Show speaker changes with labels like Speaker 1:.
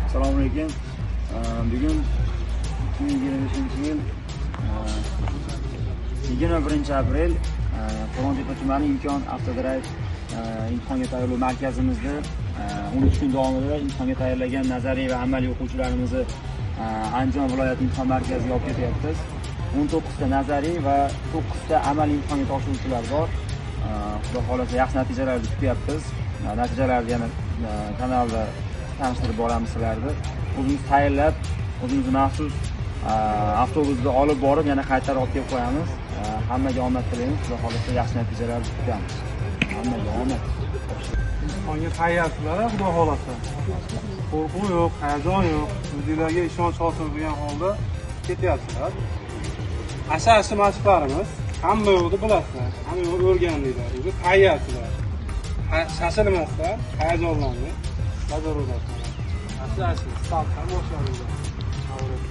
Speaker 1: Assalomu alaykum. Bugun 2025-yil 21-aprel Qo'rg'ontepa tumani Imkon avtodrive imtihonga tayyorlov markazimizda 13 kun davomida imtihonga tayyorlagan nazariy va amaliy o'quvchilarimizni Andijon viloyat imtihon markaziga olib ketyapmiz. 19 ta nazariy va 9 ta amaliy imtihonga topshiruvchilar bor. Xudo xolasa yaxshi natijalarni kutyapmiz. Natijalarni yana kanalda tanishtirib boramiz sizlarni. O'zimiz tayyorlab, o'zimiz maxsus avtobusda olib borib, yana qaytarib olib kelib qo'yamiz. Hammaga omad tilaymiz. Xudo xolasa yaxshi natijalarni kutamiz. Hammaga omad.
Speaker 2: Imtihonga tayyorsizlar, xudo xolasa. Qo'rquv yo'q, hayajon yo'q. O'zingizlarga ishonch hosil bo'lgan holda ketyapsizlar. Asosiy mashqlarimiz hamma yo'qni bilasizlar. Hamma yo'qni o'rgandinglar. O'zi tayyorsizlar. Shashilmasdan, hayajonlanmang. Bajaryapsizlar. Asosiy startdan boshlaymiz. Avvalgi